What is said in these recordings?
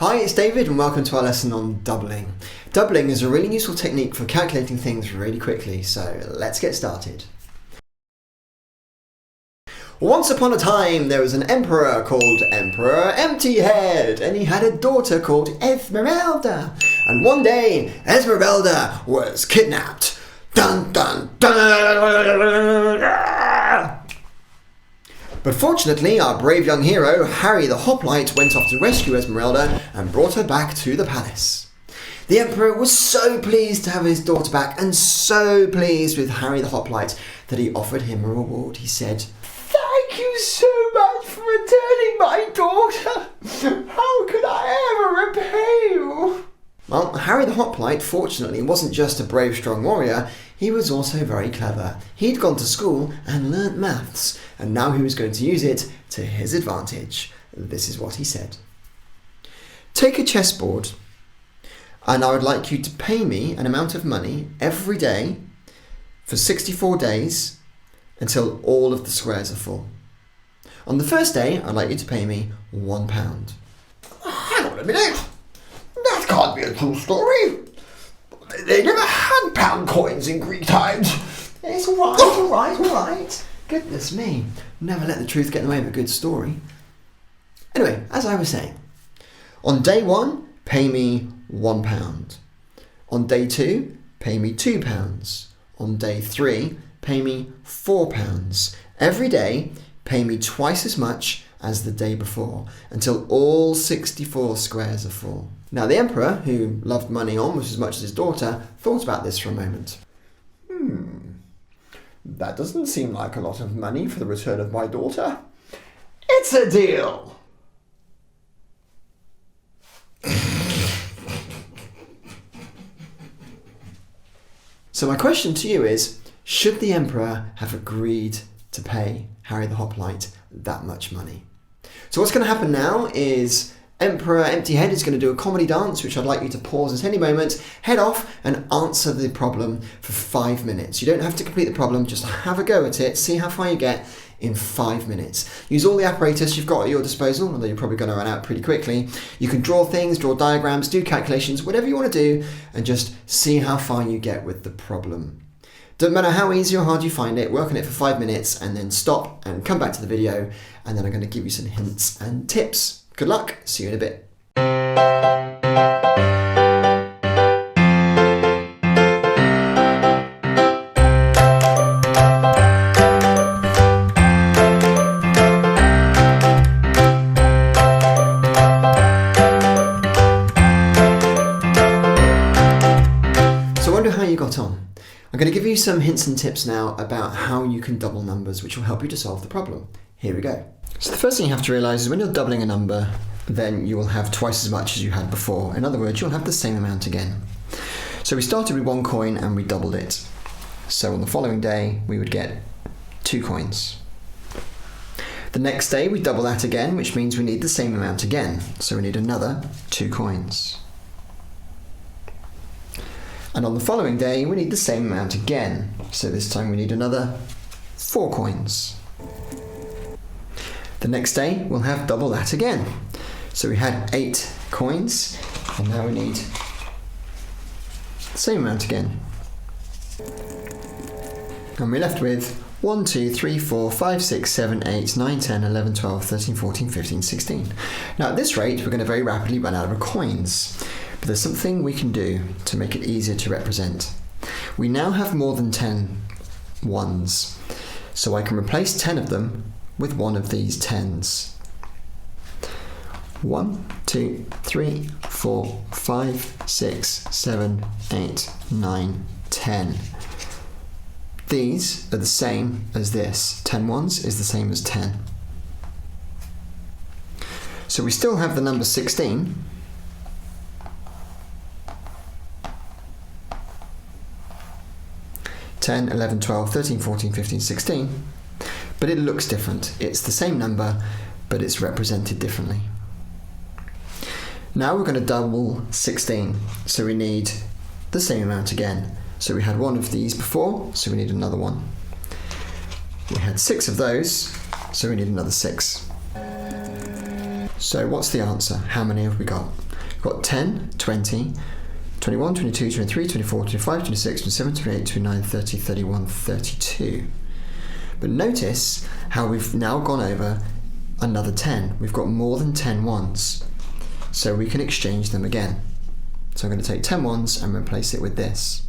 Hi, it's David and welcome to our lesson on doubling. Doubling is a really useful technique for calculating things really quickly, so let's get started. Once upon a time there was an emperor called Emperor Empty Head, and he had a daughter called Esmeralda. And one day Esmeralda was kidnapped. Dun dun dun! But fortunately, our brave young hero, Harry the Hoplite, went off to rescue Esmeralda and brought her back to the palace. The Emperor was so pleased to have his daughter back and so pleased with Harry the Hoplite that he offered him a reward. He said, "Thank you so much for returning my daughter. How could I ever repay you?" Well, Harry the Hoplite fortunately wasn't just a brave, strong warrior, he was also very clever. He'd gone to school and learnt maths, and now he was going to use it to his advantage. This is what he said. "Take a chessboard, and I would like you to pay me an amount of money every day for 64 days until all of the squares are full. On the first day, I'd like you to pay me £1. Hang on a minute. That can't be a true story. They never had pound coins in Greek times. It's all right. Goodness me. Never let the truth get in the way of a good story. Anyway, as I was saying, on day 1, pay me £1. On day 2, pay me £2. On day 3, pay me £4. Every day, pay me twice as much as the day before, until all 64 squares are full." Now the Emperor, who loved money almost as much as his daughter, thought about this for a moment. That doesn't seem like a lot of money for the return of my daughter. It's a deal. So my question to you is, should the Emperor have agreed to pay Harry the Hoplite that much money? So what's going to happen now is Emperor Empty Head is going to do a comedy dance, which I'd like you to pause at any moment, head off and answer the problem for 5 minutes. You don't have to complete the problem, just have a go at it, see how far you get in 5 minutes. Use all the apparatus you've got at your disposal, although you're probably going to run out pretty quickly. You can draw things, draw diagrams, do calculations, whatever you want to do, and just see how far you get with the problem. Doesn't matter how easy or hard you find it, work on it for 5 minutes and then stop and come back to the video, and then I'm going to give you some hints and tips. Good luck, see you in a bit. So I wonder how you got on. I'm going to give you some hints and tips now about how you can double numbers, which will help you to solve the problem. Here we go. So the first thing you have to realise is when you're doubling a number, then you will have twice as much as you had before. In other words, you'll have the same amount again. So we started with 1 coin and we doubled it. So on the following day, we would get 2 coins. The next day, we double that again, which means we need the same amount again. So we need another 2 coins. And on the following day, we need the same amount again. So this time we need another 4 coins. The next day, we'll have double that again. So we had 8 coins, and now we need the same amount again. And we're left with 1, 2, 3, 4, 5, 6, 7, 8, 9, 10, 11, 12, 13, 14, 15, 16. Now at this rate, we're going to very rapidly run out of coins. But there's something we can do to make it easier to represent. We now have more than 10 ones, so I can replace 10 of them with one of these 10s. 1, 2, 3, 4, 5, 6, 7, 8, 9, 10. These are the same as this. 10 ones is the same as 10. So we still have the number 16. (10, 11, 12, 13, 14, 15, 16). But it looks different. It's the same number, but it's represented differently. Now we're going to double 16, so we need the same amount again. So we had one of these before, so we need another one. We had 6 of those, so we need another 6. So what's the answer? How many have we got? We've got 10, 20, 21, 22, 23, 24, 25, 26, 27, 28, 29, 30, 31, 32. But notice how we've now gone over another 10. We've got more than 10 ones. So we can exchange them again. So I'm going to take 10 ones and replace it with this.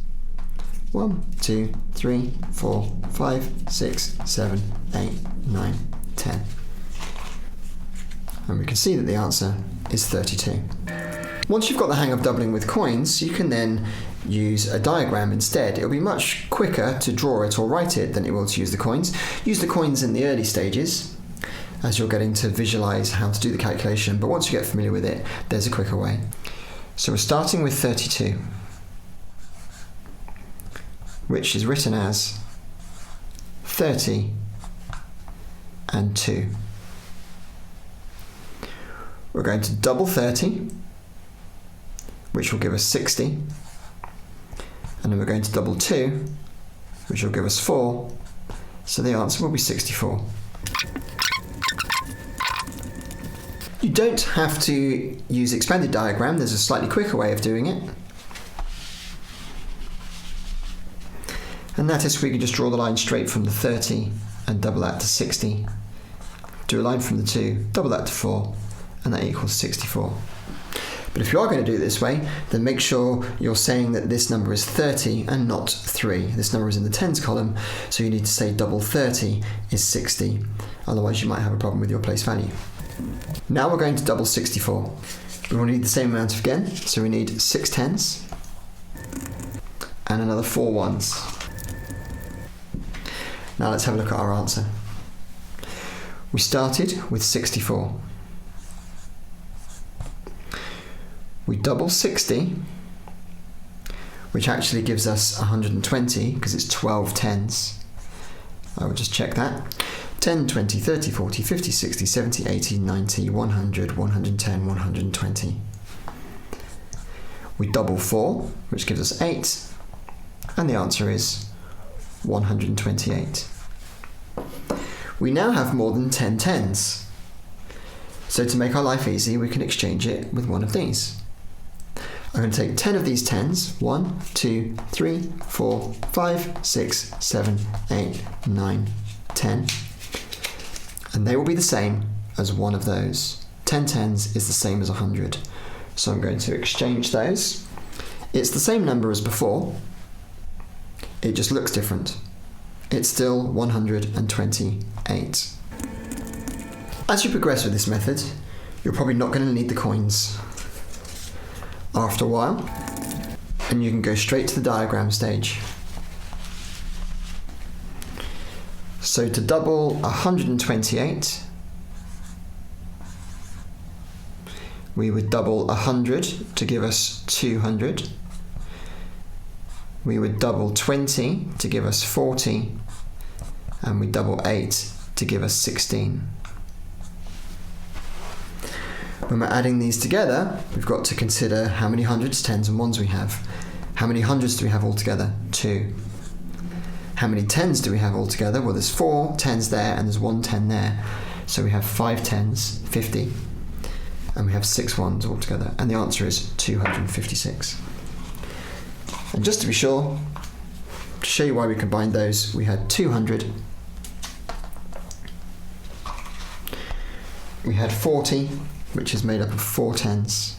1, 2, 3, 4, 5, 6, 7, 8, 9, 10. And we can see that the answer is 32. Once you've got the hang of doubling with coins, you can then use a diagram instead. It'll be much quicker to draw it or write it than it will to use the coins. Use the coins in the early stages as you're getting to visualize how to do the calculation, but once you get familiar with it, there's a quicker way. So we're starting with 32, which is written as 30 and 2. We're going to double 30, which will give us 60, and then we're going to double 2, which will give us 4, so the answer will be 64. You don't have to use expanded diagram, there's a slightly quicker way of doing it. And that is we can just draw the line straight from the 30 and double that to 60. Do a line from the 2, double that to 4, and that equals 64. But if you are going to do it this way, then make sure you're saying that this number is 30 and not 3. This number is in the tens column, so you need to say double 30 is 60. Otherwise you might have a problem with your place value. Now we're going to double 64. We will need the same amount again, so we need 6 tens and another 4 ones. Now let's have a look at our answer. We started with 64. We double 60, which actually gives us 120 because it's 12 tens. I will just check that. 10, 20, 30, 40, 50, 60, 70, 80, 90, 100, 110, 120. We double 4, which gives us 8, and the answer is 128. We now have more than 10 tens. So to make our life easy, we can exchange it with one of these. I'm going to take 10 of these tens. 1, 2, 3, 4, 5, 6, 7, 8, 9, 10. And they will be the same as one of those. 10 tens is the same as 100. So I'm going to exchange those. It's the same number as before. It just looks different. It's still 128. As you progress with this method, you're probably not going to need the coins after a while, and you can go straight to the diagram stage. So to double 128, we would double 100 to give us 200. We would double 20 to give us 40, and we double 8 to give us 16. When we're adding these together, we've got to consider how many hundreds, tens and ones we have. How many hundreds do we have altogether? 2. How many tens do we have altogether? Well, there's 4 tens there and there's 1 10 there. So we have 5 tens, 50, and we have 6 ones altogether. And the answer is 256. And just to be sure, to show you why we combined those, we had 200, we had 40, which is made up of 4 tens,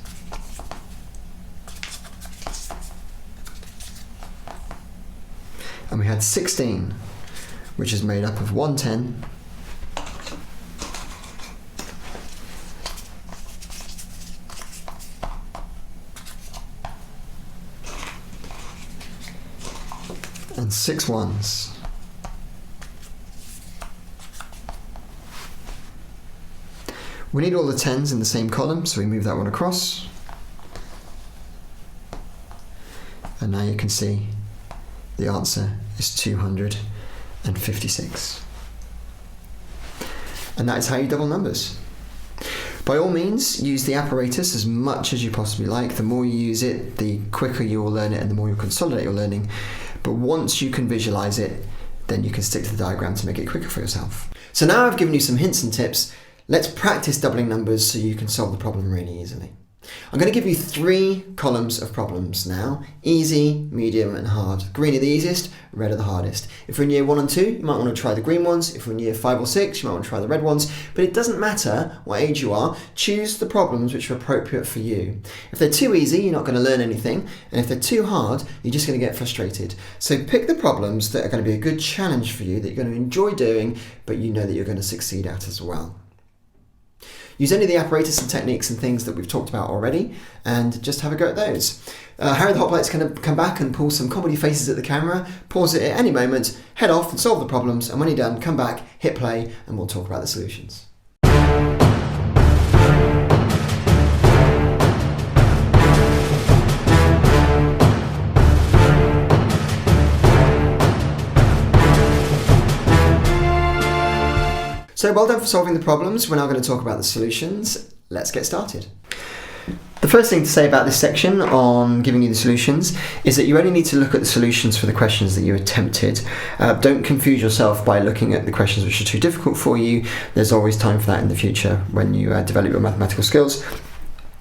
and we had 16, which is made up of 1 10, and 6 ones. We need all the tens in the same column, so we move that one across. And now you can see the answer is 256. And that is how you double numbers. By all means, use the apparatus as much as you possibly like. The more you use it, the quicker you will learn it and the more you consolidate your learning. But once you can visualize it, then you can stick to the diagram to make it quicker for yourself. So now I've given you some hints and tips. Let's practice doubling numbers so you can solve the problem really easily. I'm going to give you 3 columns of problems now: easy, medium and hard. Green are the easiest, red are the hardest. If you're in year 1 and 2, you might want to try the green ones. If you're in year 5 or 6, you might want to try the red ones. But it doesn't matter what age you are, choose the problems which are appropriate for you. If they're too easy, you're not going to learn anything. And if they're too hard, you're just going to get frustrated. So pick the problems that are going to be a good challenge for you, that you're going to enjoy doing, but you know that you're going to succeed at as well. Use any of the apparatus and techniques and things that we've talked about already, and just have a go at those. Harry the Hoplites going to come back and pull some comedy faces at the camera, pause it at any moment, head off and solve the problems, and when you're done, come back, hit play, and we'll talk about the solutions. So well done for solving the problems. We're now going to talk about the solutions. Let's get started. The first thing to say about this section on giving you the solutions is that you only need to look at the solutions for the questions that you attempted. Don't confuse yourself by looking at the questions which are too difficult for you. There's always time for that in the future when you develop your mathematical skills.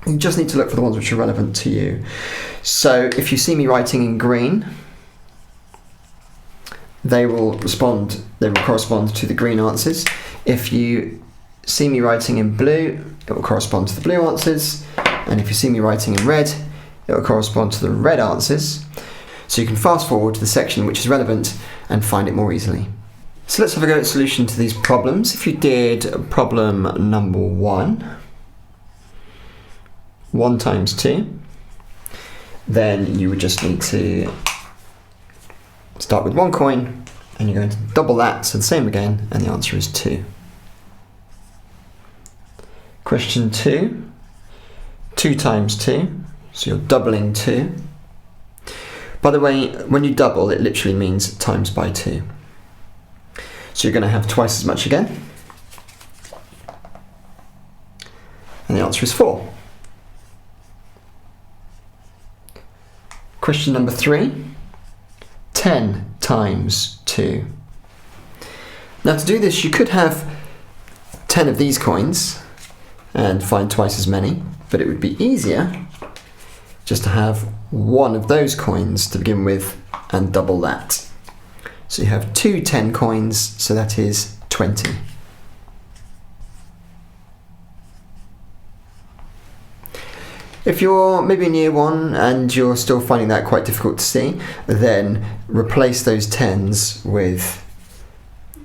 You just need to look for the ones which are relevant to you. So if you see me writing in green, they will correspond to the green answers. If you see me writing in blue, it will correspond to the blue answers. And if you see me writing in red, it will correspond to the red answers. So you can fast forward to the section which is relevant and find it more easily. So let's have a go at solution to these problems. If you did problem number 1, 1 times 2, then you would just need to start with 1 coin, and you're going to double that, so the same again, and the answer is 2. Question 2, 2 times 2, so you're doubling 2. By the way, when you double, it literally means times by 2. So you're going to have twice as much again, and the answer is 4. Question number 3, 10 times 2. Now to do this, you could have 10 of these coins and find twice as many, but it would be easier just to have 1 of those coins to begin with and double that. So you have 2 10 coins, so that is 20. If you're maybe in year 1 and you're still finding that quite difficult to see, then replace those 10s with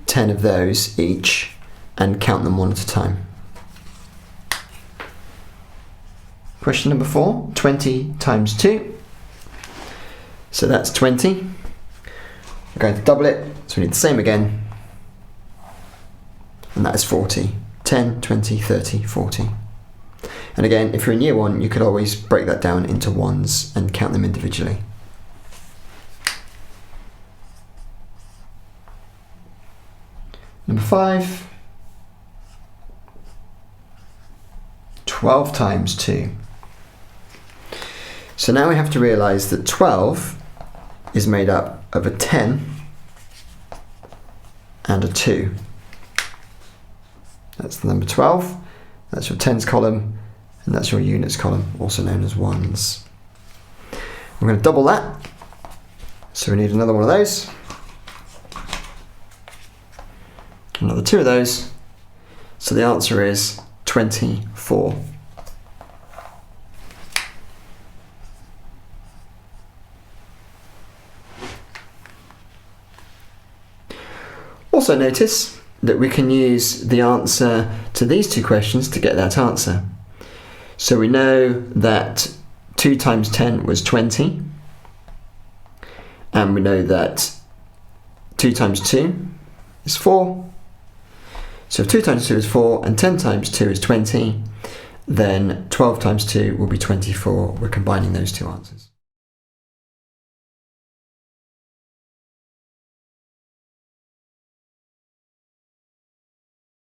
10 of those each and count them 1 at a time. Question number 4, 20 times 2. So that's 20. We're going to double it, so we need the same again. And that is 40. 10, 20, 30, 40. And again, if you're in year 1, you could always break that down into ones and count them individually. Number 5, 12 times 2. So now we have to realise that 12 is made up of a 10 and a 2. That's the number 12, that's your tens column, and that's your units column, also known as ones. We're going to double that, so we need another one of those, another 2 of those, so the answer is 24. Also notice that we can use the answer to these 2 questions to get that answer. So we know that 2 times 10 was 20, and we know that 2 times 2 is 4. So if 2 times 2 is 4 and 10 times 2 is 20, then 12 times 2 will be 24. We're combining those 2 answers.